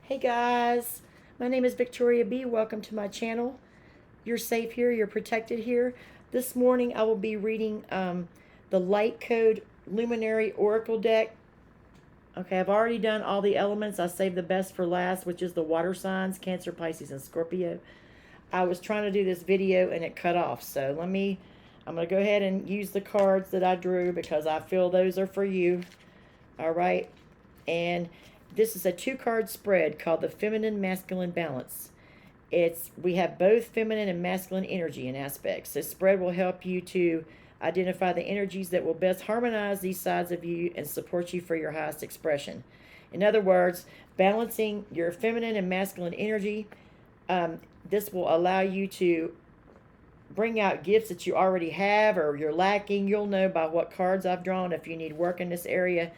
Hey guys, my name is Victoria B. Welcome to my channel. You're safe here, you're protected here. This morning I will be reading the Light Code Luminary Oracle deck. Okay, I've already done all the elements. I saved the best for last, which is the water signs, Cancer, Pisces, and Scorpio. I was trying to do this video and it cut off. So I'm going to go ahead and use the cards that I drew because I feel those are for you. All right. And this is a 2-card spread called the Feminine Masculine Balance. We have both feminine and masculine energy in aspects. This spread will help you to identify the energies that will best harmonize these sides of you and support you for your highest expression. In other words, balancing your feminine and masculine energy, this will allow you to bring out gifts that you already have or you're lacking. You'll know by what cards I've drawn if you need work in this area.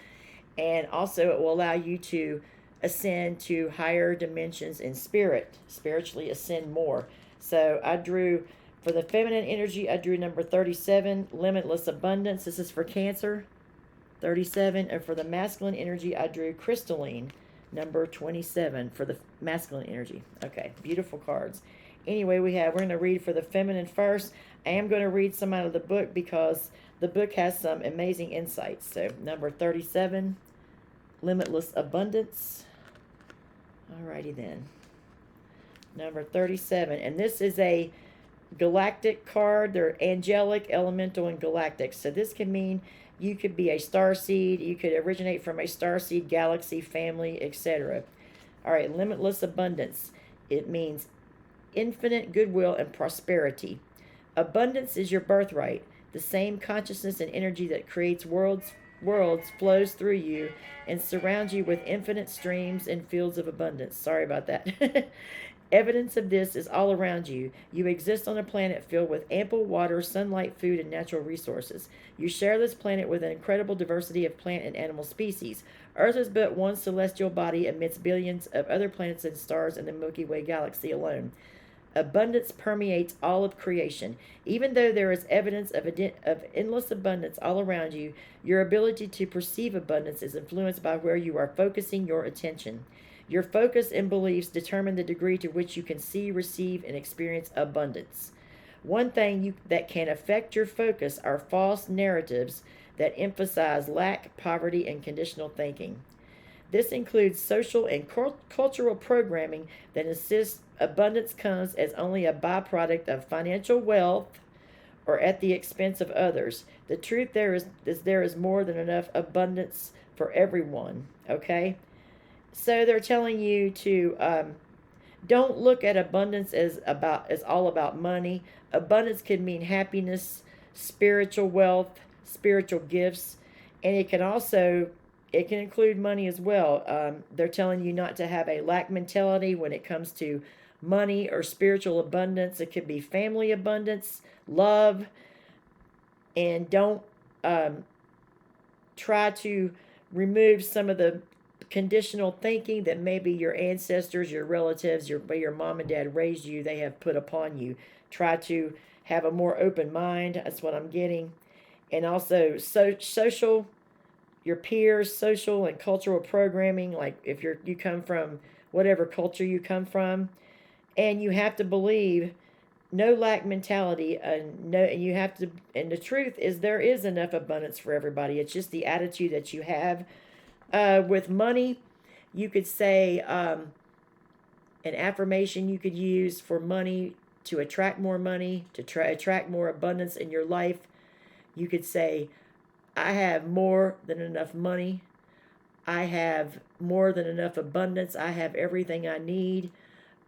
And also it will allow you to ascend to higher dimensions in spirit, spiritually ascend more. So I drew, for the feminine energy, I drew number 37, Limitless Abundance. This is for Cancer, 37. And for the masculine energy, I drew Crystalline, number 27, for the masculine energy. Okay, beautiful cards. Anyway, we're going to read for the feminine first. I am going to read some out of the book because the book has some amazing insights. So number 37, Limitless Abundance. Alrighty then. Number 37. And this is a galactic card. They're angelic, elemental, and galactic. So this can mean you could be a star seed. You could originate from a star seed, galaxy, family, etc. Alright, limitless abundance. It means infinite goodwill and prosperity. Abundance is your birthright. The same consciousness and energy that creates worlds flows through you and surrounds you with infinite streams and fields of abundance. Sorry about that. Evidence of this is all around you. You exist on a planet filled with ample water, sunlight, food, and natural resources. You share this planet with an incredible diversity of plant and animal species. Earth is but one celestial body amidst billions of other planets and stars in the Milky Way galaxy alone. Abundance permeates all of creation. Even though there is evidence of endless abundance all around you, your ability to perceive abundance is influenced by where you are focusing your attention. Your focus and beliefs determine the degree to which you can see, receive, and experience abundance. One thing that can affect your focus are false narratives that emphasize lack, poverty, and conditional thinking. This includes social and cultural programming that insists abundance comes as only a byproduct of financial wealth or at the expense of others. The truth there is more than enough abundance for everyone, okay? So they're telling you to don't look at abundance as all about money. Abundance can mean happiness, spiritual wealth, spiritual gifts, and it can include money as well. They're telling you not to have a lack mentality when it comes to money or spiritual abundance. It could be family abundance, love, and don't try to remove some of the conditional thinking that maybe your ancestors, your relatives, your mom and dad raised you, they have put upon you. Try to have a more open mind. That's what I'm getting. And also social, your peers, social and cultural programming, like if you come from whatever culture you come from, and you have to believe no lack mentality, and the truth is there is enough abundance for everybody. It's just the attitude that you have. With money, you could say an affirmation you could use for money to attract more money, to attract more abundance in your life. You could say, I have more than enough money. I have more than enough abundance. I have everything I need.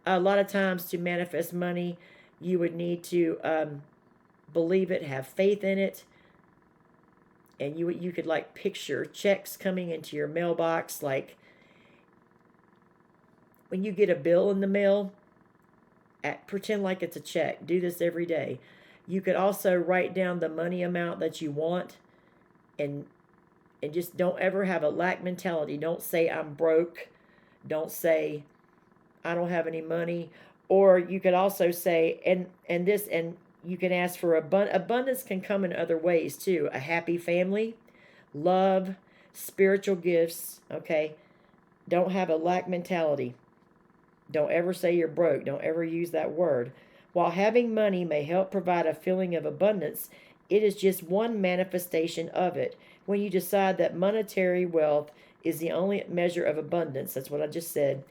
A lot of times to manifest money, you would need to believe it, have faith in it. And you could like picture checks coming into your mailbox. Like when you get a bill in the mail, pretend like it's a check. Do this every day. You could also write down the money amount that you want, and just don't ever have a lack mentality. Don't say I'm broke. Don't say I don't have any money. Or you could also say and you can ask for abundance can come in other ways too. A happy family, love, spiritual gifts, okay? Don't have a lack mentality. Don't ever say you're broke. Don't ever use that word. While having money may help provide a feeling of abundance, it is just one manifestation of it. When you decide that monetary wealth is the only measure of abundance, that's what I just said,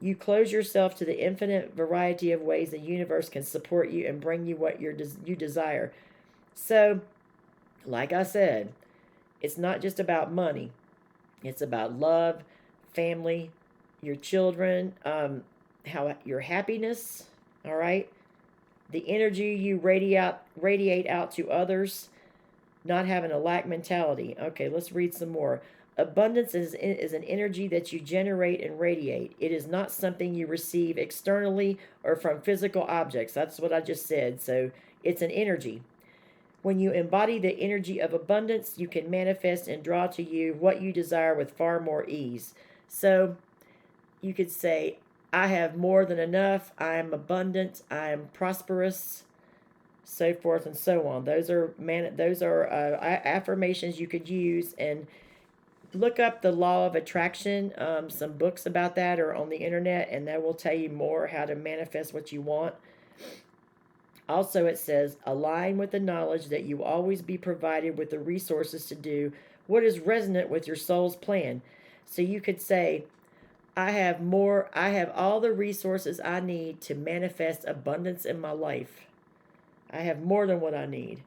you close yourself to the infinite variety of ways the universe can support you and bring you what you desire. So, like I said, it's not just about money. It's about love, family, your children, how your happiness, all right? The energy you radiate out to others, not having a lack mentality. Okay, let's read some more. Abundance is an energy that you generate and radiate. It is not something you receive externally or from physical objects. That's what I just said. So it's an energy. When you embody the energy of abundance, you can manifest and draw to you what you desire with far more ease. So you could say, I have more than enough, I am abundant, I am prosperous, so forth and so on. Those are affirmations you could use, and look up the law of attraction. Some books about that are on the internet, and that will tell you more how to manifest what you want. Also, it says, align with the knowledge that you will always be provided with the resources to do what is resonant with your soul's plan. So you could say, I have all the resources I need to manifest abundance in my life. I have more than what I need.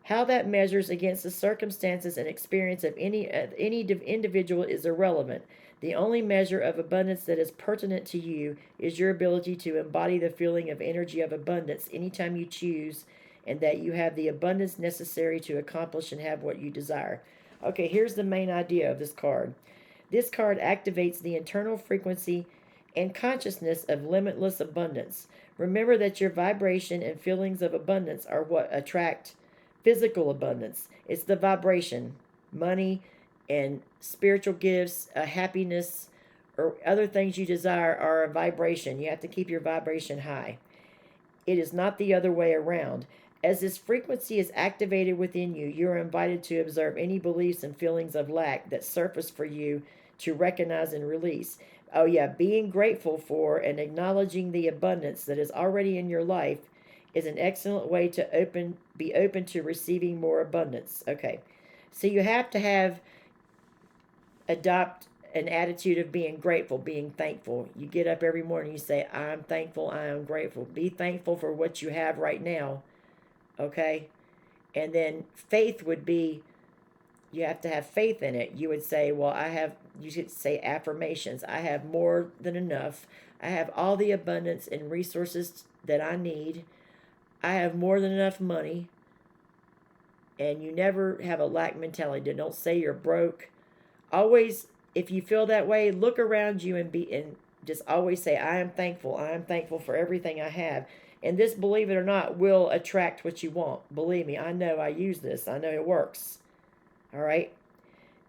How that measures against the circumstances and experience of any individual is irrelevant. The only measure of abundance that is pertinent to you is your ability to embody the feeling of energy of abundance anytime you choose, and that you have the abundance necessary to accomplish and have what you desire. Okay, here's the main idea of this card. This card activates the internal frequency and consciousness of limitless abundance. Remember that your vibration and feelings of abundance are what attract physical abundance. It's the vibration, money, and spiritual gifts, happiness, or other things you desire are a vibration. You have to keep your vibration high. It is not the other way around. As this frequency is activated within you, you are invited to observe any beliefs and feelings of lack that surface for you to recognize and release. Oh, yeah, being grateful for and acknowledging the abundance that is already in your life is an excellent way to be open to receiving more abundance. Okay, so you have to adopt an attitude of being grateful, being thankful. You get up every morning, you say, I'm thankful, I am grateful. Be thankful for what you have right now, okay? And then faith would be, you have to have faith in it. You would say, well, you should say affirmations. I have more than enough. I have all the abundance and resources that I need. I have more than enough money. And you never have a lack mentality. Don't say you're broke. Always, if you feel that way, look around you and just always say, I am thankful. I am thankful for everything I have. And this, believe it or not, will attract what you want. Believe me, I know I use this. I know it works. All right?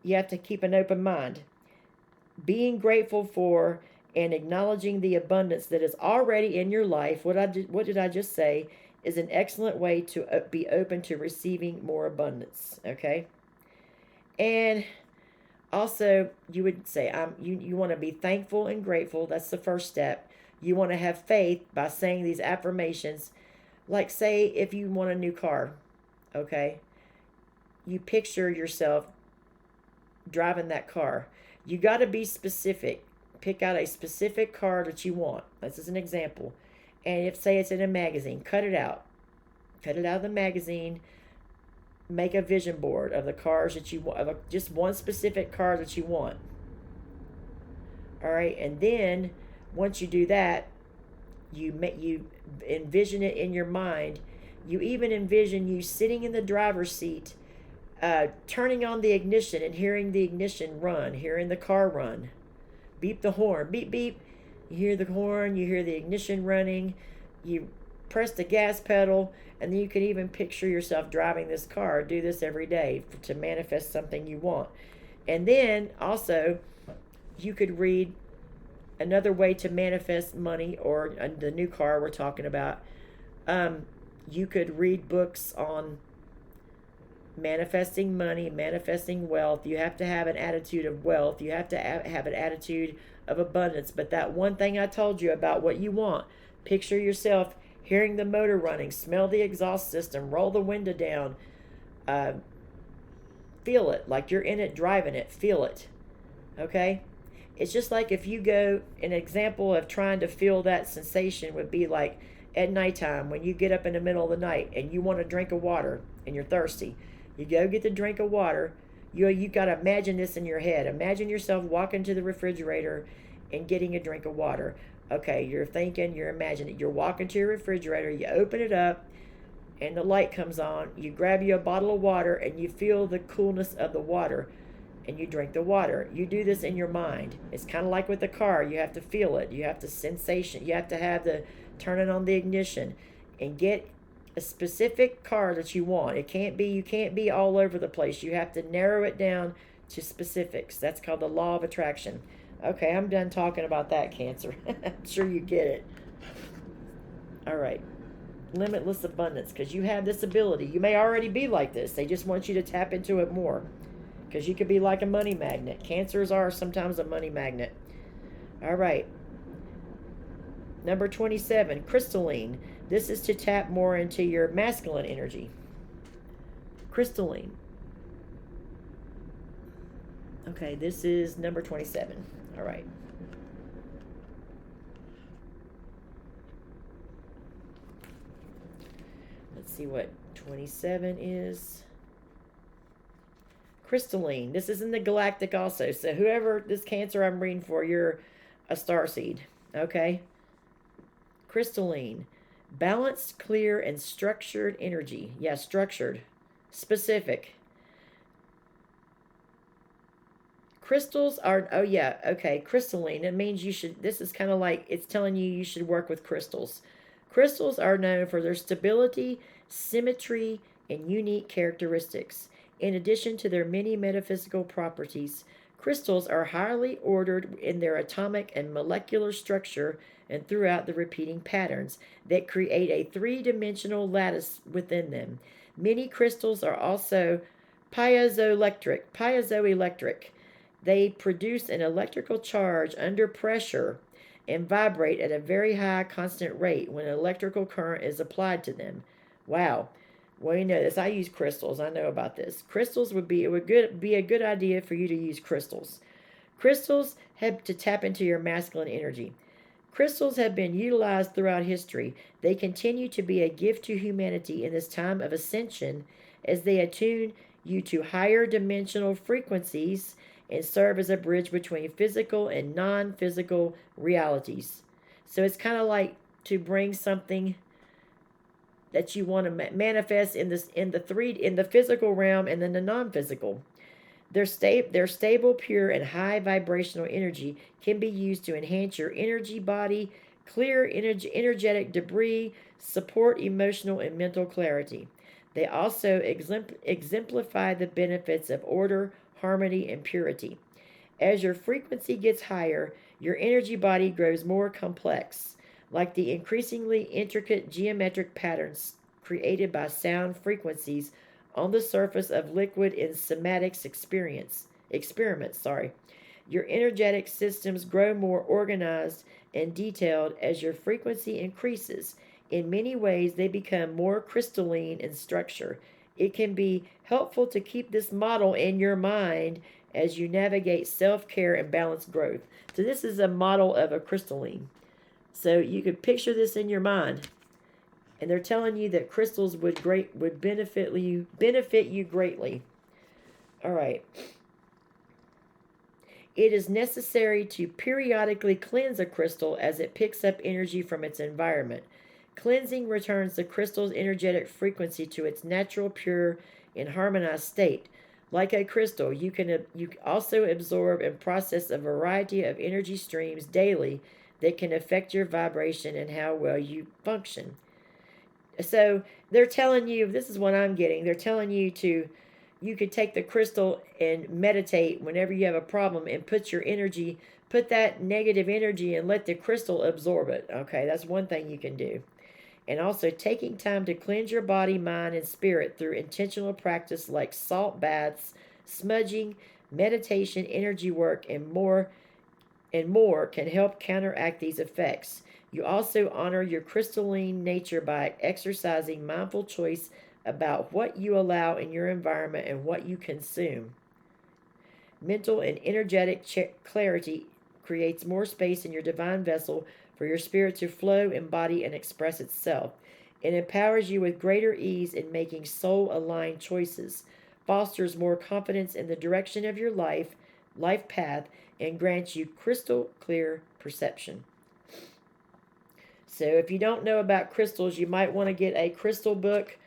You have to keep an open mind. Being grateful for and acknowledging the abundance that is already in your life, what did I just say, is an excellent way to be open to receiving more abundance. Okay? And also, you would say, you want to be thankful and grateful. That's the first step. You want to have faith by saying these affirmations. Like, say, if you want a new car, okay? You picture yourself driving that car. You got to be specific. Pick out a specific car that you want. This is an example. And if, say, it's in a magazine, cut it out. Cut it out of the magazine. Make a vision board of the cars that you want, just one specific car that you want. All right, and then once you do that, you envision it in your mind. You even envision you sitting in the driver's seat, turning on the ignition and hearing the ignition run, hearing the car run. Beep the horn, beep, beep. You hear the horn, you hear the ignition running, you press the gas pedal, and then you can even picture yourself driving this car. Do this every day to manifest something you want. And then also, you could read another way to manifest money, or the new car we're talking about. You could read books on manifesting money, manifesting wealth. You have to have an attitude of wealth. You have to have an attitude of abundance. But that one thing I told you about what you want, picture yourself hearing the motor running, smell the exhaust system, roll the window down, uh, feel it like you're in it, driving it, feel it. Okay? It's just like if you go, an example of trying to feel that sensation would be like at nighttime when you get up in the middle of the night and you want a drink of water and you're thirsty. You go get the drink of water. You got to imagine this in your head. Imagine yourself walking to the refrigerator and getting a drink of water. Okay, you're thinking, you're imagining. You're walking to your refrigerator, you open it up, and the light comes on. You grab you a bottle of water and you feel the coolness of the water and you drink the water. You do this in your mind. It's kind of like with the car. You have to feel it. You have to sensation. You have to have the turning on the ignition and get a specific car that you want. You can't be all over the place. You have to narrow it down to specifics. That's called the law of attraction. Okay, I'm done talking about that, Cancer. I'm sure you get it. All right. Limitless abundance, because you have this ability. You may already be like this. They just want you to tap into it more, because you could be like a money magnet. Cancers are sometimes a money magnet. All right. Number 27, crystalline. This is to tap more into your masculine energy. Crystalline. Okay, this is number 27. All right. Let's see what 27 is. Crystalline. This is in the galactic also. So whoever this Cancer I'm reading for, you're a starseed. Okay? Crystalline. Balanced, clear, and structured energy. Yeah, structured. Specific. Crystals are, oh yeah, okay, crystalline. It means you should, this is kind of like, it's telling you should work with crystals. Crystals are known for their stability, symmetry, and unique characteristics. In addition to their many metaphysical properties, crystals are highly ordered in their atomic and molecular structure and throughout the repeating patterns that create a three-dimensional lattice within them. Many crystals are also piezoelectric. They produce an electrical charge under pressure and vibrate at a very high constant rate when an electrical current is applied to them. Wow. Well, you know this. I use crystals. I know about this. Crystals would be a good idea for you to use crystals. Crystals have to tap into your masculine energy. Crystals have been utilized throughout history. They continue to be a gift to humanity in this time of ascension as they attune you to higher dimensional frequencies and serve as a bridge between physical and non-physical realities. So it's kind of like to bring something that you want to manifest in the physical realm and then the non-physical. Their stable, pure, and high vibrational energy can be used to enhance your energy body, clear energetic debris, support emotional and mental clarity. They also exemplify the benefits of order, harmony, and purity. As your frequency gets higher, your energy body grows more complex, like the increasingly intricate geometric patterns created by sound frequencies on the surface of liquid in cymatics experiments. Your energetic systems grow more organized and detailed as your frequency increases. In many ways, they become more crystalline in structure. It can be helpful to keep this model in your mind as you navigate self-care and balanced growth. So this is a model of a crystalline. So you could picture this in your mind. And they're telling you that crystals would benefit you greatly. All right. It is necessary to periodically cleanse a crystal as it picks up energy from its environment. Cleansing returns the crystal's energetic frequency to its natural, pure, and harmonized state. Like a crystal, you also absorb and process a variety of energy streams daily that can affect your vibration and how well you function. So they're telling you, this is what I'm getting, they're telling you you could take the crystal and meditate whenever you have a problem and put that negative energy and let the crystal absorb it. Okay, that's one thing you can do. And also taking time to cleanse your body, mind, and spirit through intentional practice like salt baths, smudging, meditation, energy work, and more and more can help counteract these effects. You also honor your crystalline nature by exercising mindful choice about what you allow in your environment and what you consume. Mental and energetic clarity creates more space in your divine vessel for your spirit to flow, embody, and express itself. It empowers you with greater ease in making soul aligned choices, fosters more confidence in the direction of your life path, and grants you crystal clear perception. So, if you don't know about crystals, you might want to get a crystal book.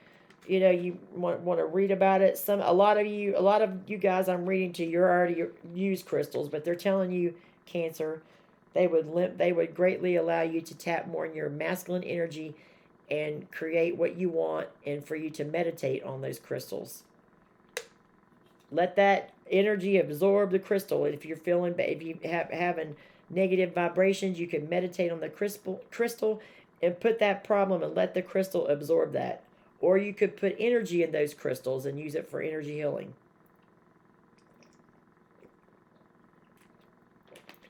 You know, you want to read about it. A lot of you guys I'm reading to, you're already use crystals, but they're telling you, Cancer, they would greatly allow you to tap more in your masculine energy and create what you want, and for you to meditate on those crystals. Let that energy absorb the crystal. If you're feeling, if you having negative vibrations, you can meditate on the crystal and put that problem and let the crystal absorb that. Or you could put energy in those crystals and use it for energy healing.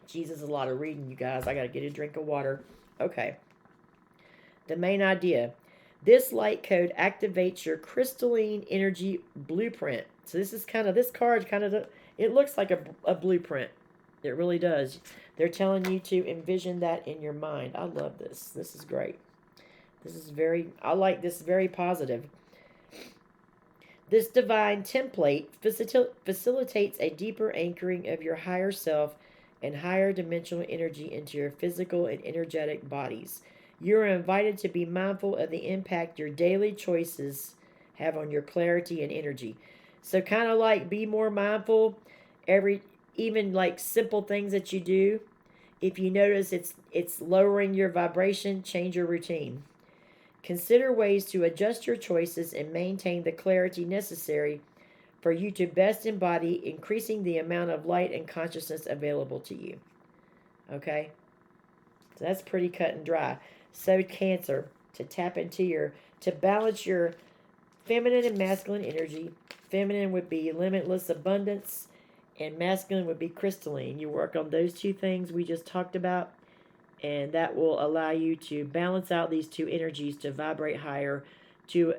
Jesus, a lot of reading, you guys. I got to get a drink of water. Okay. The main idea. This light code activates your crystalline energy blueprint. So this card it looks like a blueprint. It really does. They're telling you to envision that in your mind. I love this. This is great. I like this, very positive. This divine template facilitates a deeper anchoring of your higher self and higher dimensional energy into your physical and energetic bodies. You are invited to be mindful of the impact your daily choices have on your clarity and energy. So kind of like be more mindful even like simple things that you do. If you notice it's lowering your vibration, change your routine. Consider ways to adjust your choices and maintain the clarity necessary for you to best embody increasing the amount of light and consciousness available to you. Okay? So that's pretty cut and dry. So Cancer, to balance your feminine and masculine energy. Feminine would be limitless abundance, and masculine would be crystalline. You work on those two things we just talked about, and that will allow you to balance out these two energies to vibrate higher, to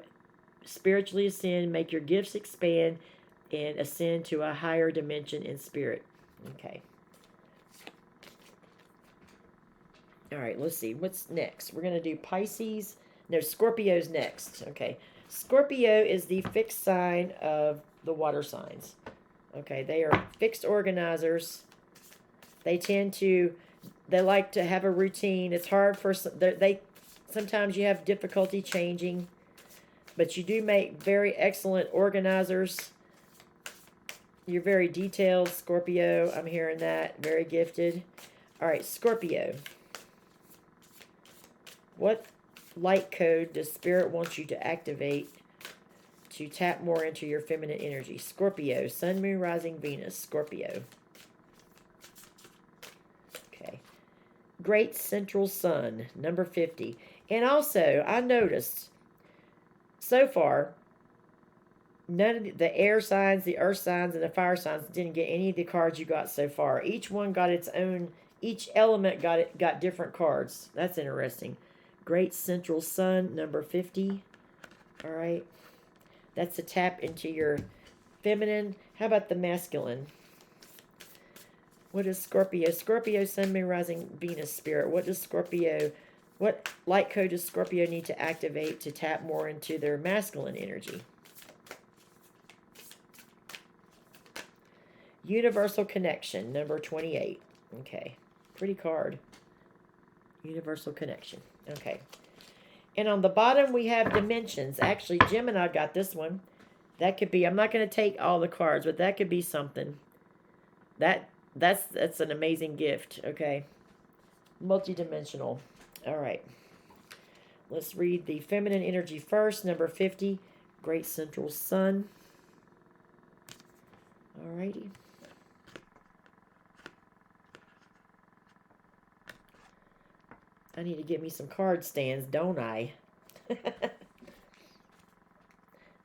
spiritually ascend, make your gifts expand, and ascend to a higher dimension in spirit. Okay. All right, let's see. What's next? We're going to do Pisces. No, Scorpio's next. Okay. Scorpio is the fixed sign of the water signs. Okay, they are fixed organizers. They like to have a routine. It's hard for sometimes you have difficulty changing, but you do make very excellent organizers. You're very detailed, Scorpio. I'm hearing that. Very gifted. All right, Scorpio. What light code does Spirit want you to activate to tap more into your feminine energy? Scorpio, Sun, Moon, Rising, Venus, Scorpio. Okay. Great Central Sun, number 50. And also, I noticed so far, none of the air signs, the earth signs, and the fire signs didn't get any of the cards you got so far. Each one got its own, each element got different cards. That's interesting. Great Central Sun, number 50. All right. That's to tap into your feminine. How about the masculine? What is Scorpio? Scorpio, Sun, Moon, Rising, Venus, Spirit. What light code does Scorpio need to activate to tap more into their masculine energy? Universal Connection, number 28. Okay. Pretty card. Universal Connection. Okay. And on the bottom, we have dimensions. Actually, Gemini got this one. That could be, I'm not going to take all the cards, but that could be something. That's an amazing gift, okay? Multidimensional. All right. Let's read the feminine energy first, number 50, Great Central Sun. All righty. I need to get me some card stands, don't I?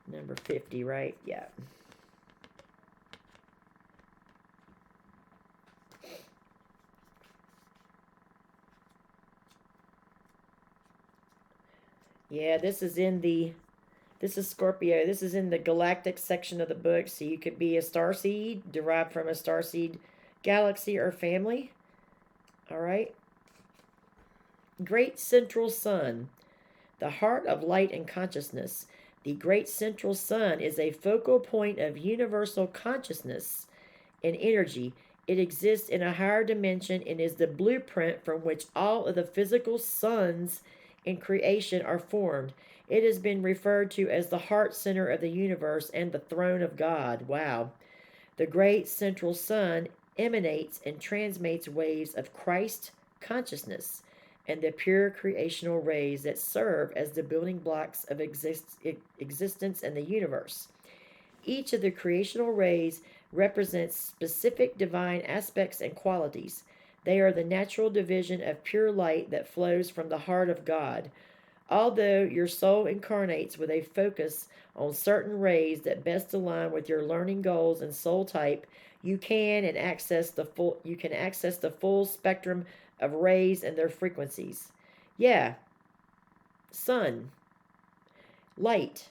Number 50, right? Yeah. Yeah, this is Scorpio. This is in the galactic section of the book. So you could be a starseed derived from a starseed galaxy or family. All right. Great Central Sun, the heart of light and consciousness. The Great Central Sun is a focal point of universal consciousness and energy. It exists in a higher dimension and is the blueprint from which all of the physical suns in creation are formed. It has been referred to as the heart center of the universe and the throne of God. Wow. The great central sun emanates and transmits waves of Christ consciousness and the pure creational rays that serve as the building blocks of existence in the universe. Each of the creational rays represents specific divine aspects and qualities. They are the natural division of pure light that flows from the heart of God. Although your soul incarnates with a focus on certain rays that best align with your learning goals and soul type, you can access the full spectrum of rays and their frequencies. Yeah, sun, light,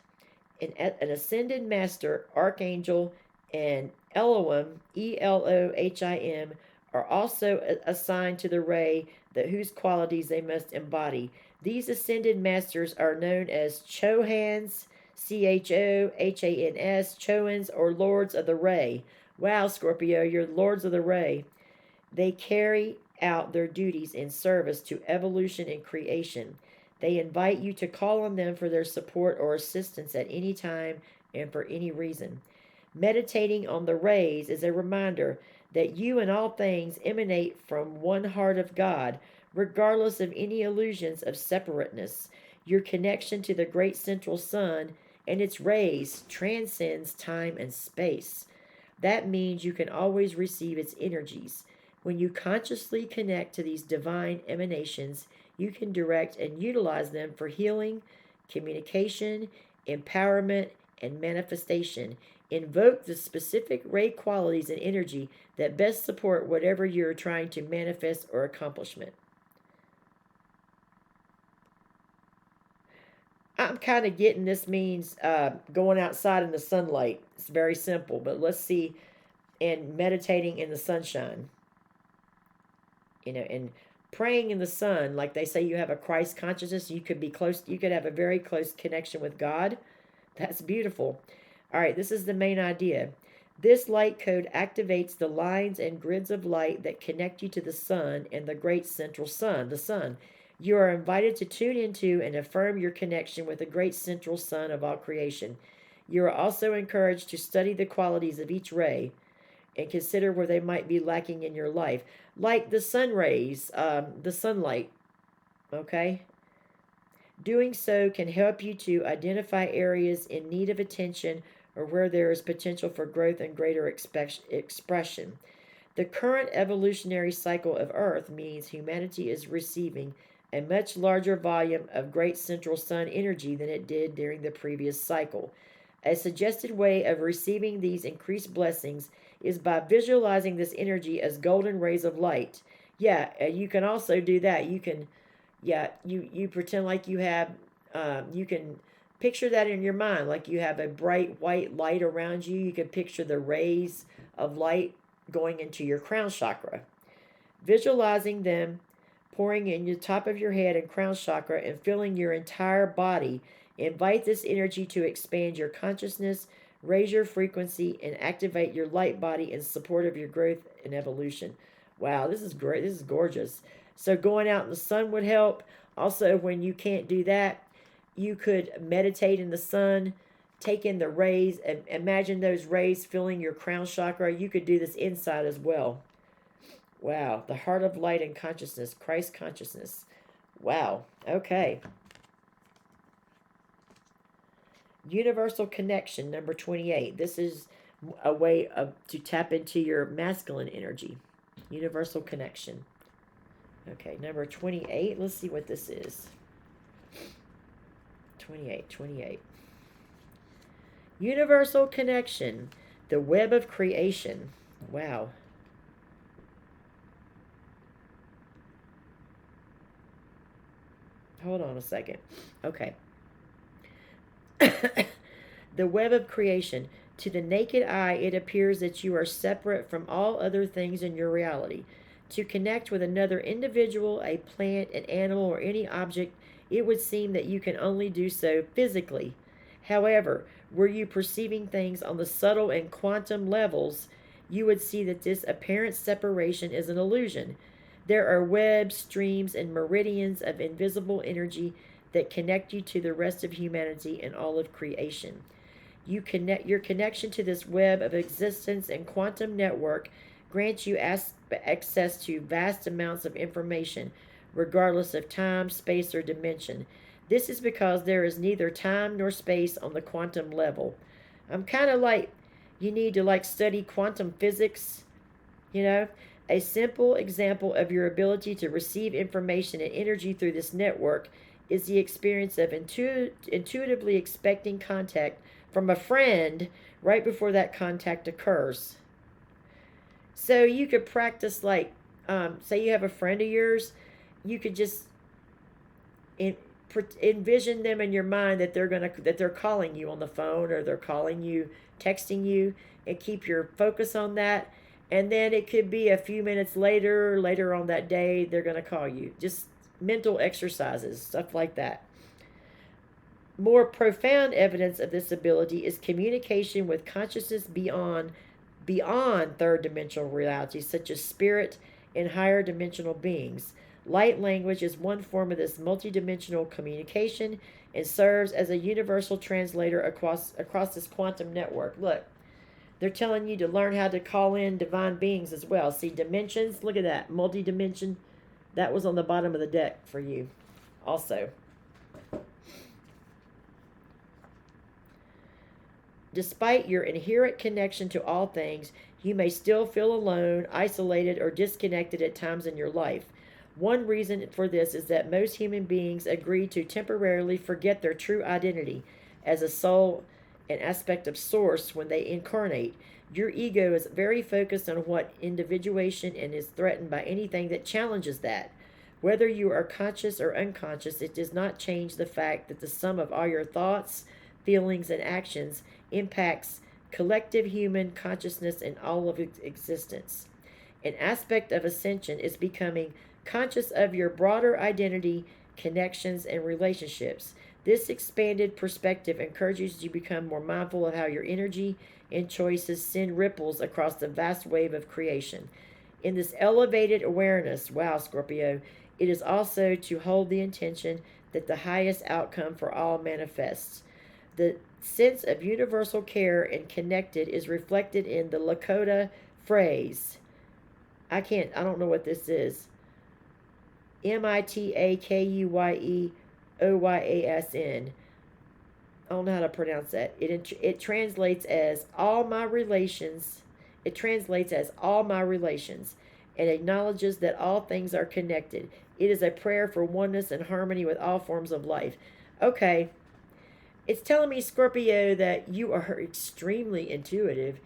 an ascended master, archangel, and Elohim, Elohim, are also assigned to the ray whose qualities they must embody. These ascended masters are known as Chohans, Chohans, Chohans, or Lords of the Ray. Wow, Scorpio, you're Lords of the Ray. They carry out their duties in service to evolution and creation. They invite you to call on them for their support or assistance at any time and for any reason. Meditating on the rays is a reminder that you and all things emanate from one heart of God, regardless of any illusions of separateness. Your connection to the great central sun and its rays transcends time and space. That means you can always receive its energies. When you consciously connect to these divine emanations, you can direct and utilize them for healing, communication, empowerment, and manifestation. Invoke the specific ray qualities and energy that best support whatever you're trying to manifest or accomplishment. I'm kind of getting this means going outside in the sunlight. It's very simple, but let's see. And meditating in the sunshine, and praying in the sun, like they say you have a Christ consciousness, you could be close, you could have a very close connection with God. That's beautiful. All right, this is the main idea. This light code activates the lines and grids of light that connect you to the sun and the great central sun, the sun. You are invited to tune into and affirm your connection with the great central sun of all creation. You are also encouraged to study the qualities of each ray and consider where they might be lacking in your life, like the sun rays, the sunlight. Okay? Doing so can help you to identify areas in need of attention or where there is potential for growth and greater expression. The current evolutionary cycle of Earth means humanity is receiving a much larger volume of great central sun energy than it did during the previous cycle. A suggested way of receiving these increased blessings is by visualizing this energy as golden rays of light. Yeah, you can also do that. You pretend like you can picture that in your mind, like you have a bright white light around you. You can picture the rays of light going into your crown chakra. Visualizing them pouring in the top of your head and crown chakra and filling your entire body. Invite this energy to expand your consciousness, raise your frequency, and activate your light body in support of your growth and evolution. Wow, this is great. This is gorgeous. So, going out in the sun would help. Also, when you can't do that, you could meditate in the sun, take in the rays, and imagine those rays filling your crown chakra. You could do this inside as well. Wow, the heart of light and consciousness, Christ consciousness. Wow, okay. Universal connection, number 28. This is a way to tap into your masculine energy. Universal connection. Okay, number 28. Let's see what this is. 28. Universal connection, the web of creation. Wow. Hold on a second. Okay. The web of creation. To the naked eye, it appears that you are separate from all other things in your reality. To connect with another individual, a plant, an animal, or any object, it would seem that you can only do so physically. However, were you perceiving things on the subtle and quantum levels, you would see that this apparent separation is an illusion. There are webs, streams, and meridians of invisible energy that connect you to the rest of humanity and all of creation. Your connection to this web of existence and quantum network grants you access to vast amounts of information, regardless of time, space, or dimension. This is because there is neither time nor space on the quantum level. I'm kind of like, you need to like study quantum physics, you know? A simple example of your ability to receive information and energy through this network is the experience of intuitively expecting contact from a friend right before that contact occurs. So you could practice like, say you have a friend of yours, you could just envision them in your mind that they're calling you on the phone, or they're calling you, texting you, and keep your focus on that. And then it could be a few minutes later on that day, they're going to call you. Just mental exercises, stuff like that. More profound evidence of this ability is communication with consciousness beyond third dimensional realities, such as spirit and higher dimensional beings. Light language is one form of this multidimensional communication and serves as a universal translator across this quantum network. Look, they're telling you to learn how to call in divine beings as well. See, dimensions, look at that, multi-dimension. That was on the bottom of the deck for you also. Despite your inherent connection to all things, you may still feel alone, isolated, or disconnected at times in your life. One reason for this is that most human beings agree to temporarily forget their true identity as a soul, an aspect of source, when they incarnate. Your ego is very focused on what individuation and is threatened by anything that challenges that. Whether you are conscious or unconscious, it does not change the fact that the sum of all your thoughts, feelings, and actions impacts collective human consciousness and all of its existence. An aspect of ascension is becoming conscious of your broader identity, connections, and relationships. This expanded perspective encourages you to become more mindful of how your energy and choices send ripples across the vast wave of creation. In this elevated awareness, wow, Scorpio, it is also to hold the intention that the highest outcome for all manifests. The sense of universal care and connected is reflected in the Lakota phrase. I don't know what this is. Mitakuyeoyasn. I don't know how to pronounce that. It translates as all my relations. It translates as all my relations, and acknowledges that all things are connected. It is a prayer for oneness and harmony with all forms of life. Okay. It's telling me, Scorpio, that you are extremely intuitive.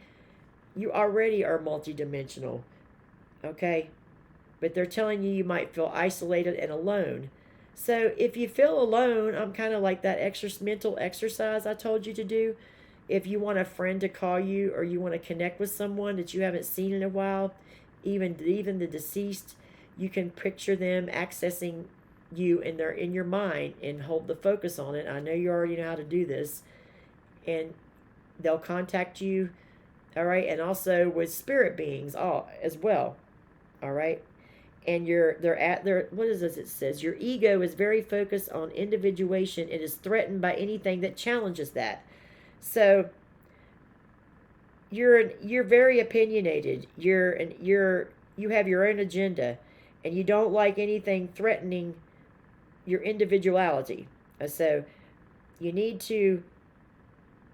You already are multidimensional. Okay? But they're telling you you might feel isolated and alone. So if you feel alone, I'm kind of like that mental exercise I told you to do. If you want a friend to call you, or you want to connect with someone that you haven't seen in a while, even the deceased, you can picture them accessing you in your mind and hold the focus on it. I know you already know how to do this, and they'll contact you. All right, and also with spirit beings as well. All right. And what is this? It says your ego is very focused on individuation and is threatened by anything that challenges that. So you're very opinionated. You have your own agenda, and you don't like anything threatening your individuality. So you need to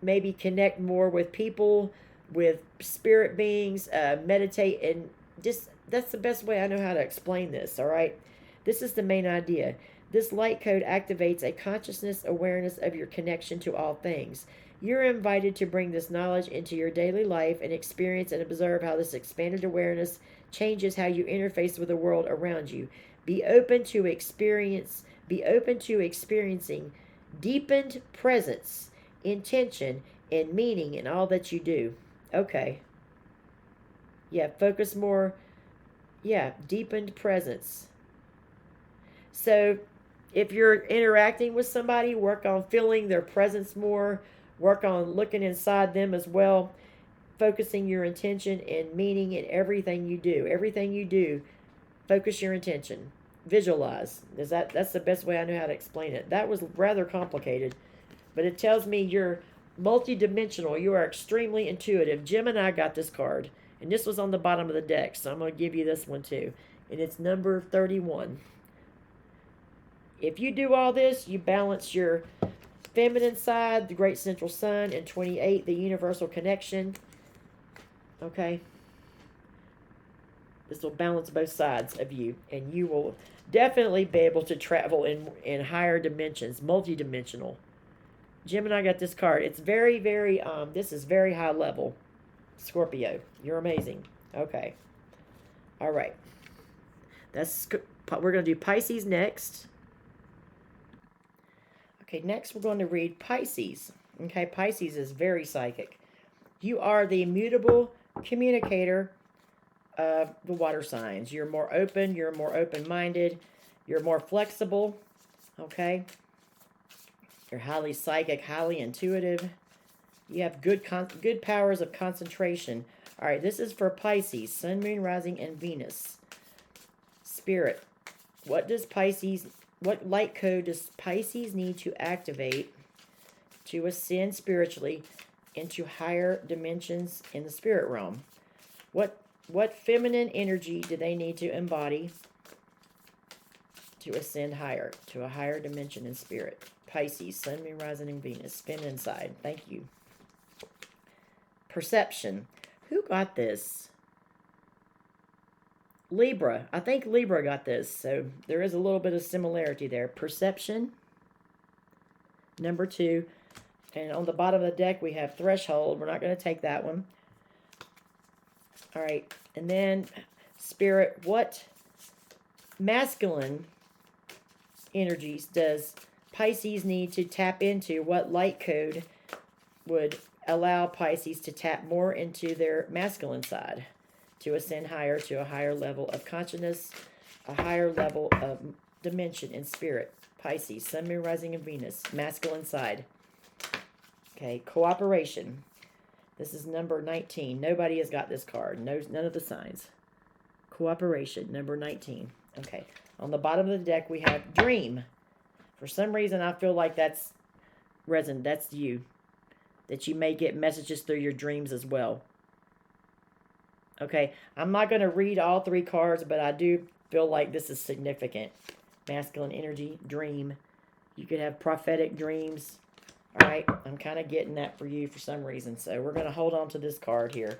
maybe connect more with people, with spirit beings, meditate, and just that's the best way I know how to explain this. All right, this is the main idea. This light code activates a consciousness awareness of your connection to all things. You're invited to bring this knowledge into your daily life and experience and observe how this expanded awareness changes how you interface with the world around you. Be open to experiencing deepened presence intention and meaning in all that you do. Okay. Yeah, focus more. Yeah, deepened presence. So if you're interacting with somebody, work on feeling their presence more, work on looking inside them as well, focusing your intention and meaning in everything you do. Everything you do, focus your intention. Visualize. That's the best way I know how to explain it. That was rather complicated, but it tells me you're multidimensional. You are extremely intuitive. Gemini got this card, and this was on the bottom of the deck, so I'm going to give you this one too. And it's number 31. If you do all this, you balance your feminine side, the great central sun, and 28, the universal connection. Okay? This will balance both sides of you, and you will definitely be able to travel in higher dimensions, multidimensional. Gemini got this card. It's very, very, this is very high level. Scorpio, you're amazing. Okay. All right. We're going to do Pisces next. Okay, next we're going to read Pisces. Okay, Pisces is very psychic. You are the immutable communicator of the water signs. You're more open. You're more open-minded. You're more flexible. Okay. You're highly psychic, highly intuitive. You have good powers of concentration. All right, this is for Pisces, Sun, Moon, Rising, and Venus. Spirit. What light code does Pisces need to activate to ascend spiritually into higher dimensions in the spirit realm? What feminine energy do they need to embody to ascend higher, to a higher dimension in spirit? Pisces, Sun, Moon, Rising, and Venus. Feminine side. Thank you. Perception. Who got this? Libra. I think Libra got this, so there is a little bit of similarity there. Perception. Number 2. And on the bottom of the deck, we have Threshold. We're not going to take that one. All right. And then Spirit. What masculine energies does Pisces need to tap into? What light code would allow Pisces to tap more into their masculine side to ascend higher to a higher level of consciousness, a higher level of dimension in spirit? Pisces, Sun, Moon, Rising, and Venus, masculine side. Okay, cooperation. This is number 19. Nobody has got this card. None of the signs. Cooperation, number 19. Okay, on the bottom of the deck, we have dream. For some reason, I feel like that's resonant. That's you. That you may get messages through your dreams as well. Okay, I'm not going to read all 3 cards, but I do feel like this is significant. Masculine energy, dream. You could have prophetic dreams. All right, I'm kind of getting that for you for some reason. So we're going to hold on to this card here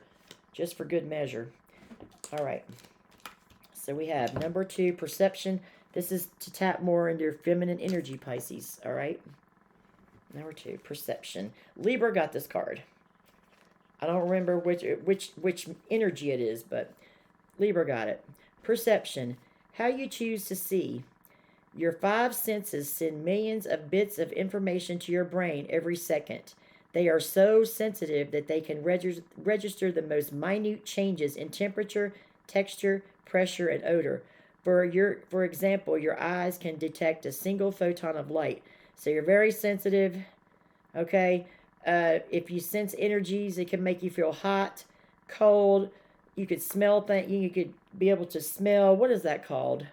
just for good measure. All right, so we have number 2, perception. This is to tap more into your feminine energy, Pisces. All right, number 2, perception. Libra got this card. I don't remember which energy it is, but Libra got it. Perception. How you choose to see. Your 5 senses send millions of bits of information to your brain every second. They are so sensitive that they can register the most minute changes in temperature, texture, pressure, and odor. For example, your eyes can detect a single photon of light. So you're very sensitive, okay? If you sense energies, it can make you feel hot, cold. You could smell things. You could be able to smell. What is that called?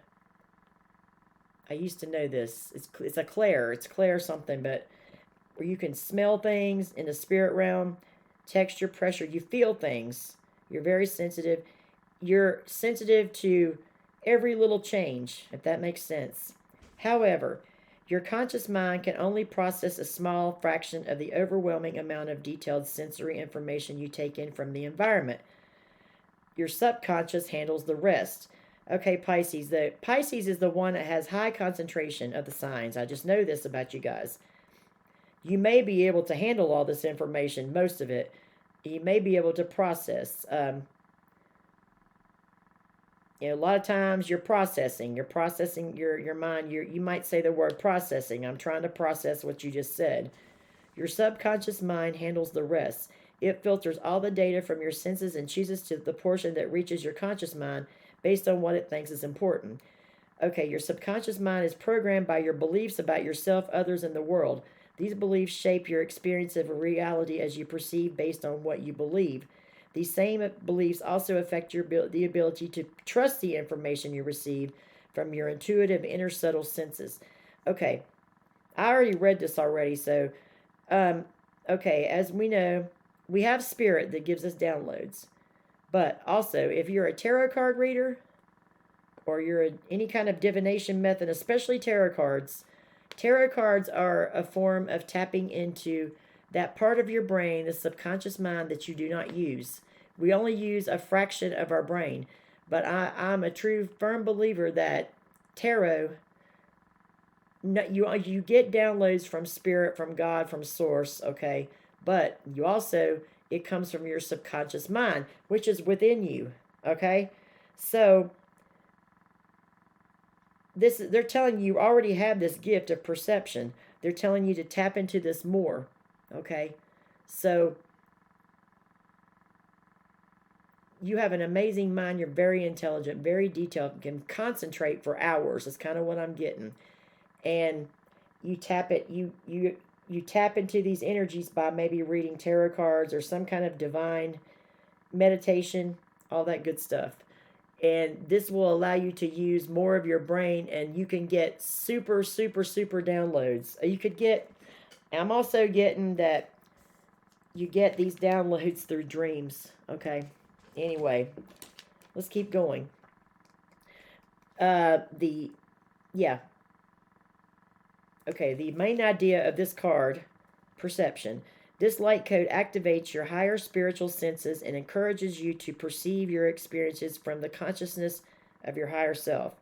I used to know this. It's a clair. It's clair something, but where you can smell things in the spirit realm, texture, pressure. You feel things. You're very sensitive. You're sensitive to every little change, if that makes sense. However, your conscious mind can only process a small fraction of the overwhelming amount of detailed sensory information you take in from the environment. Your subconscious handles the rest. Okay, Pisces. The Pisces is the one that has high concentration of the signs. I just know this about you guys. You may be able to handle all this information, most of it. You may be able to process. A lot of times you're processing your mind. You might say the word processing. I'm trying to process what you just said. Your subconscious mind handles the rest. It filters all the data from your senses and chooses to the portion that reaches your conscious mind based on what it thinks is important. Okay, your subconscious mind is programmed by your beliefs about yourself, others, and the world. These beliefs shape your experience of reality as you perceive based on what you believe. These same beliefs also affect the ability to trust the information you receive from your intuitive inner subtle senses. Okay, I already read this already, so um, okay, as we know, we have spirit that gives us downloads. But also, if you're a tarot card reader, or any kind of divination method, especially tarot cards are a form of tapping into that part of your brain, the subconscious mind, that you do not use. We only use a fraction of our brain. But I'm a true, firm believer that tarot, you get downloads from spirit, from God, from source, okay? But you also, it comes from your subconscious mind, which is within you, okay? So they're telling you already have this gift of perception. They're telling you to tap into this more, okay? So you have an amazing mind. You're very intelligent, very detailed, can concentrate for hours. That's kind of what I'm getting. And you tap it, you tap into these energies by maybe reading tarot cards or some kind of divine meditation, all that good stuff. And this will allow you to use more of your brain, and you can get super, super, super downloads. You could get, I'm also getting that you get these downloads through dreams. Okay. Anyway, let's keep going. Yeah. Okay, the main idea of this card, perception. This light code activates your higher spiritual senses and encourages you to perceive your experiences from the consciousness of your higher self.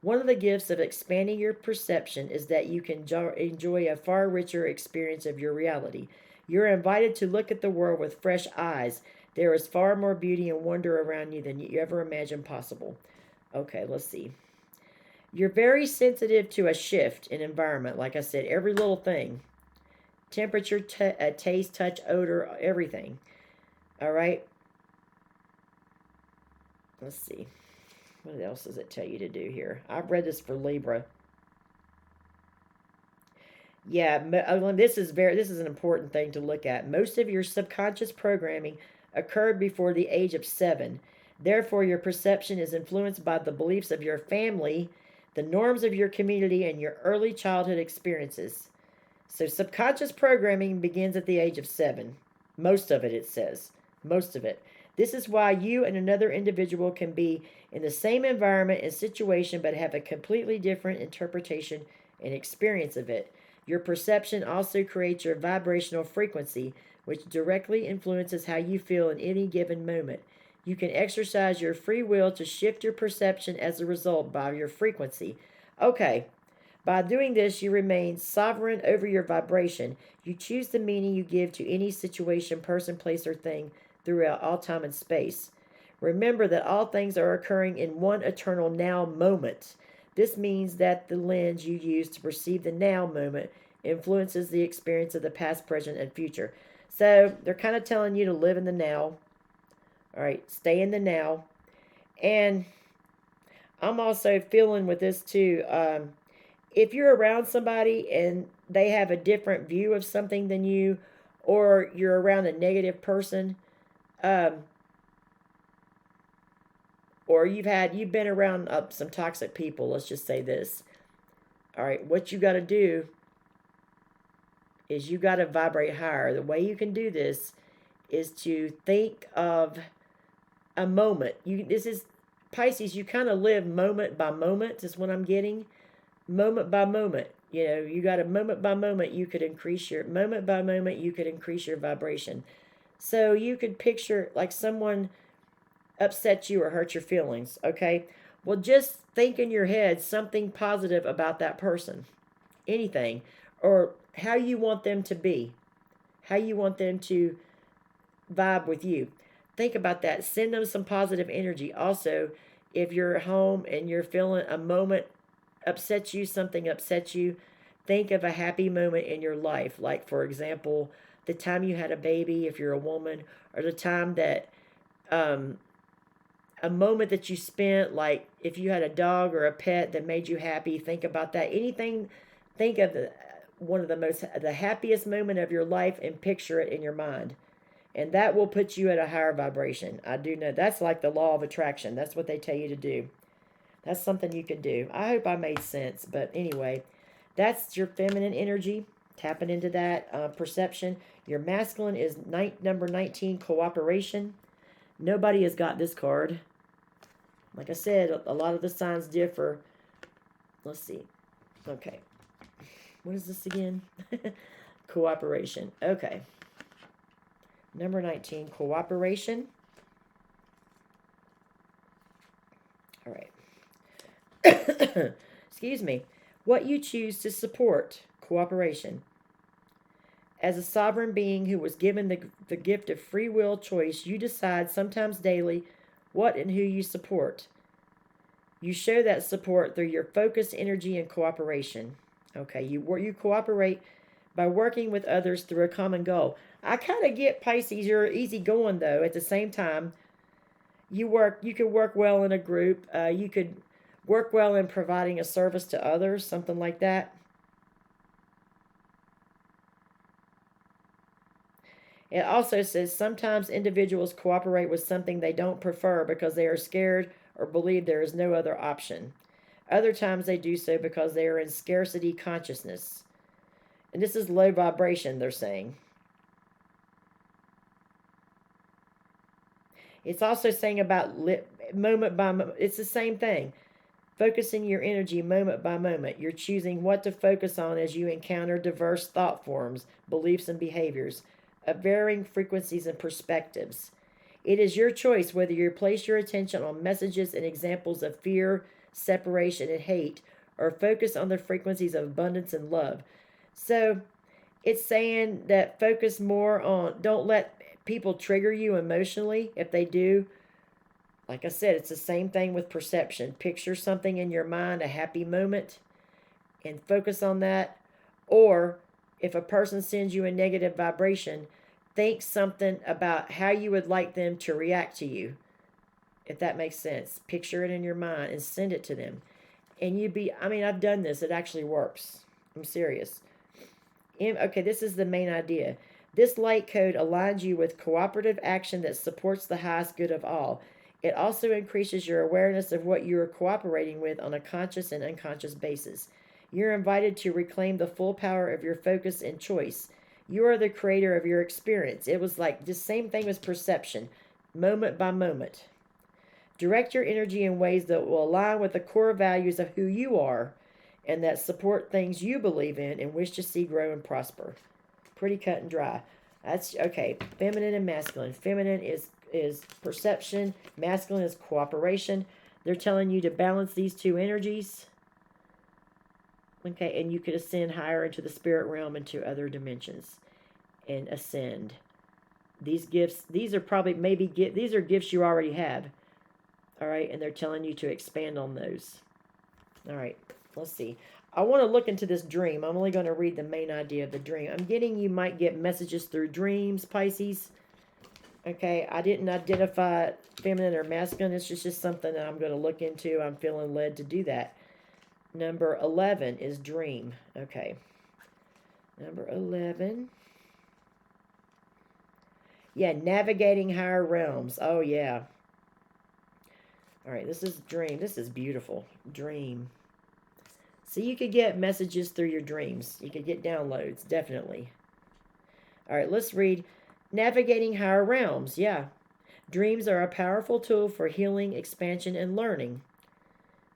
One of the gifts of expanding your perception is that you can enjoy a far richer experience of your reality. You're invited to look at the world with fresh eyes. There is far more beauty and wonder around you than you ever imagined possible. Okay, let's see. You're very sensitive to a shift in environment. Like I said, every little thing. Temperature, taste, touch, odor, everything. All right. Let's see. What else does it tell you to do here? I've read this for Libra. Yeah, this is an important thing to look at. Most of your subconscious programming occurred before the age of 7. Therefore, your perception is influenced by the beliefs of your family, the norms of your community, and your early childhood experiences. So subconscious programming begins at the age of 7. Most of it, it says. Most of it. This is why you and another individual can be in the same environment and situation but have a completely different interpretation and experience of it. Your perception also creates your vibrational frequency, which directly influences how you feel in any given moment. You can exercise your free will to shift your perception as a result by your frequency. Okay. By doing this, you remain sovereign over your vibration. You choose the meaning you give to any situation, person, place, or thing throughout all time and space. Remember that all things are occurring in one eternal now moment. This means that the lens you use to perceive the now moment influences the experience of the past, present, and future. So they're kind of telling you to live in the now. All right, stay in the now. And I'm also feeling with this too. If you're around somebody and they have a different view of something than you, or you're around a negative person, or you've been around some toxic people, let's just say this. All right, what you got to do is you got to vibrate higher. The way you can do this is to think of a moment. This is Pisces. You kind of live moment by moment. Is what I'm getting. Moment by moment. You know, you got a moment by moment. You could increase your moment by moment. You could increase your vibration. So you could picture like someone upset you or hurt your feelings. Okay. Well, just think in your head something positive about that person. Anything, or how you want them to be, how you want them to vibe with you. Think about that. Send them some positive energy. Also, if you're at home and you're feeling a moment upsets you, something upsets you, think of a happy moment in your life. Like, for example, the time you had a baby, if you're a woman, or the time that, um, a moment that you spent, like if you had a dog or a pet that made you happy, think about that. Anything, think of one of the happiest moment of your life and picture it in your mind. And that will put you at a higher vibration. I do know that's like the law of attraction. That's what they tell you to do. That's something you can do. I hope I made sense. But anyway, that's your feminine energy. Tapping into that perception. Your masculine is number 19, cooperation. Nobody has got this card. Like I said, a lot of the signs differ. Let's see. Okay. What is this again? Cooperation. Okay. Number 19, cooperation. All right. Excuse me. What you choose to support. Cooperation. As a sovereign being who was given the gift of free will choice, you decide, sometimes daily, what and who you support. You show that support through your focused energy and cooperation. Okay, you cooperate by working with others through a common goal. I kind of get Pisces. You're easygoing though. At the same time, you could work well in a group. You could work well in providing a service to others, something like that. It also says sometimes individuals cooperate with something they don't prefer because they are scared or believe there is no other option. Other times they do so because they are in scarcity consciousness. And this is low vibration, they're saying. It's also saying about moment by moment. It's the same thing. Focusing your energy moment by moment. You're choosing what to focus on as you encounter diverse thought forms, beliefs, and behaviors of varying frequencies and perspectives. It is your choice whether you place your attention on messages and examples of fear, separation, and hate, or focus on the frequencies of abundance and love. So it's saying that focus more on, don't let people trigger you emotionally. If they do, like I said, it's the same thing with perception. Picture something in your mind, a happy moment, and focus on that. Or if a person sends you a negative vibration, think something about how you would like them to react to you. If that makes sense. Picture it in your mind and send it to them. And I've done this. It actually works. I'm serious. Okay, this is the main idea. This light code aligns you with cooperative action that supports the highest good of all. It also increases your awareness of what you are cooperating with on a conscious and unconscious basis. You're invited to reclaim the full power of your focus and choice. You are the creator of your experience. It was like the same thing as perception, moment by moment. Direct your energy in ways that will align with the core values of who you are and that support things you believe in and wish to see grow and prosper. Pretty cut and dry. That's okay. Feminine and masculine. Feminine is perception. Masculine is cooperation. They're telling you to balance these two energies. Okay, and you could ascend higher into the spirit realm, into other dimensions, and ascend. These gifts, these are gifts you already have. All right, and they're telling you to expand on those. All right, let's see. I want to look into this dream. I'm only going to read the main idea of the dream. I'm getting you might get messages through dreams, Pisces. Okay, I didn't identify feminine or masculine. It's just something that I'm going to look into. I'm feeling led to do that. Number 11 is dream. Okay. Number 11. Yeah, navigating higher realms. Oh, yeah. All right, this is dream. This is beautiful. Dream. So you could get messages through your dreams. You could get downloads, definitely. All right, let's read navigating higher realms. Yeah. Dreams are a powerful tool for healing, expansion, and learning.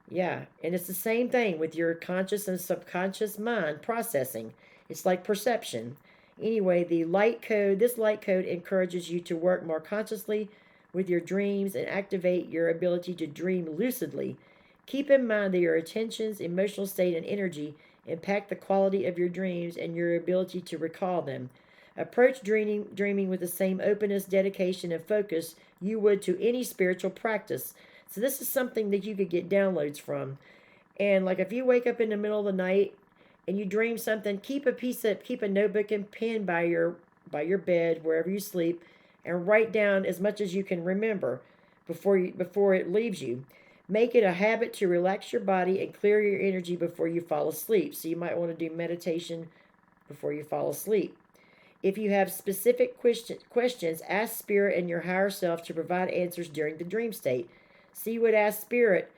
Yeah, and it's the same thing with your conscious and subconscious mind processing. It's like perception. Anyway, this light code encourages you to work more consciously with your dreams and activate your ability to dream lucidly. Keep in mind that your attentions, emotional state, and energy impact the quality of your dreams and your ability to recall them. Approach dreaming with the same openness, dedication, and focus you would to any spiritual practice. So this is something that you could get downloads from. And like if you wake up in the middle of the night and you dream something, keep a notebook and pen by your bed wherever you sleep, and write down as much as you can remember before it leaves you. Make it a habit to relax your body and clear your energy before you fall asleep. So you might want to do meditation before you fall asleep. If you have specific questions, ask Spirit and your higher self to provide answers during the dream state. So you would ask Spirit,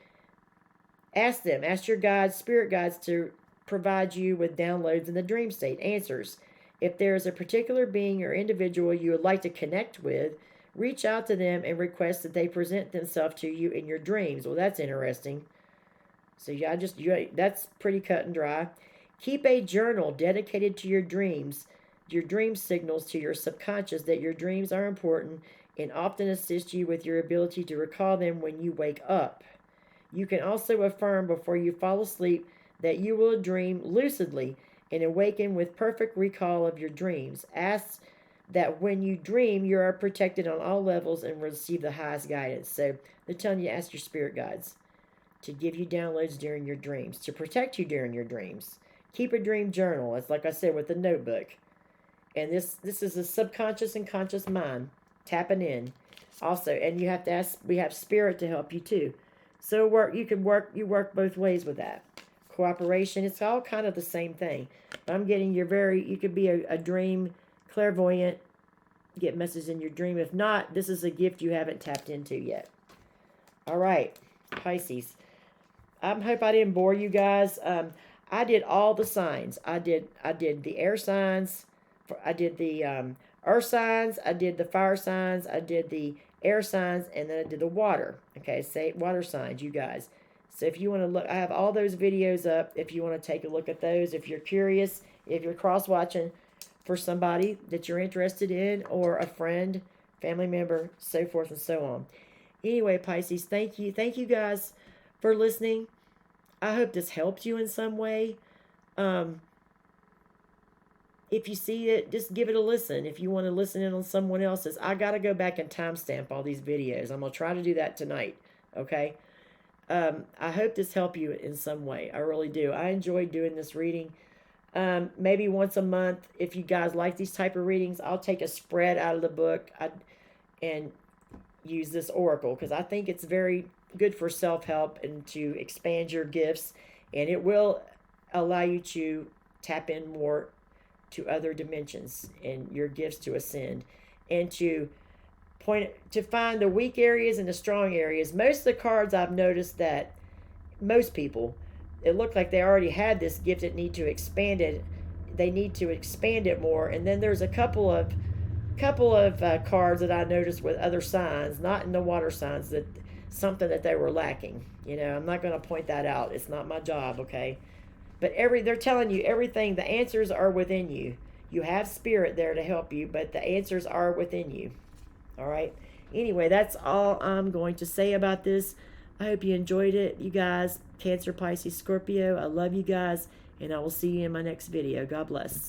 ask your guides, spirit guides, to provide you with downloads in the dream state, answers. If there is a particular being or individual you would like to connect with, reach out to them and request that they present themselves to you in your dreams. Well, that's interesting. So yeah, that's pretty cut and dry. Keep a journal dedicated to your dream signals to your subconscious that your dreams are important and often assist you with your ability to recall them when you wake up. You can also affirm before you fall asleep that you will dream lucidly and awaken with perfect recall of your dreams. Ask that when you dream, you are protected on all levels and receive the highest guidance. So they're telling you to ask your spirit guides to give you downloads during your dreams, to protect you during your dreams. Keep a dream journal. It's like I said, with a notebook. And this is a subconscious and conscious mind tapping in. Also, and you have to ask, we have spirit to help you too. So you work both ways with that. Cooperation, it's all kind of the same thing. But I'm getting you could be a dream clairvoyant, get messages in your dream. If not, this is a gift you haven't tapped into yet. All right, Pisces. I hope I didn't bore you guys. I did all the signs. I did the air signs. I did the earth signs. I did the fire signs. I did the air signs, and then I did the water. Okay, say water signs, you guys. So if you want to look, I have all those videos up if you want to take a look at those. If you're curious, if you're cross-watching for somebody that you're interested in, or a friend, family member, so forth and so on. Anyway, Pisces, thank you. Thank you guys for listening. I hope this helped you in some way. If you see it, just give it a listen. If you want to listen in on someone else's, I got to go back and timestamp all these videos. I'm going to try to do that tonight, okay? I hope this helped you in some way. I really do. I enjoy doing this reading. Maybe once a month, if you guys like these type of readings, I'll take a spread out of the book and use this oracle, because I think it's very good for self-help and to expand your gifts, and it will allow you to tap in more to other dimensions and your gifts to ascend, and to find the weak areas and the strong areas. Most of the cards, I've noticed that most people, it looked like they already had this gift that need to expand it. They need to expand it more. And then there's a couple of cards that I noticed with other signs, not in the water signs, that something that they were lacking. I'm not going to point that out. It's not my job, okay? But they're telling you everything. The answers are within you. You have spirit there to help you, but the answers are within you. All right. Anyway, that's all I'm going to say about this. I hope you enjoyed it, you guys. Cancer, Pisces, Scorpio. I love you guys, and I will see you in my next video. God bless.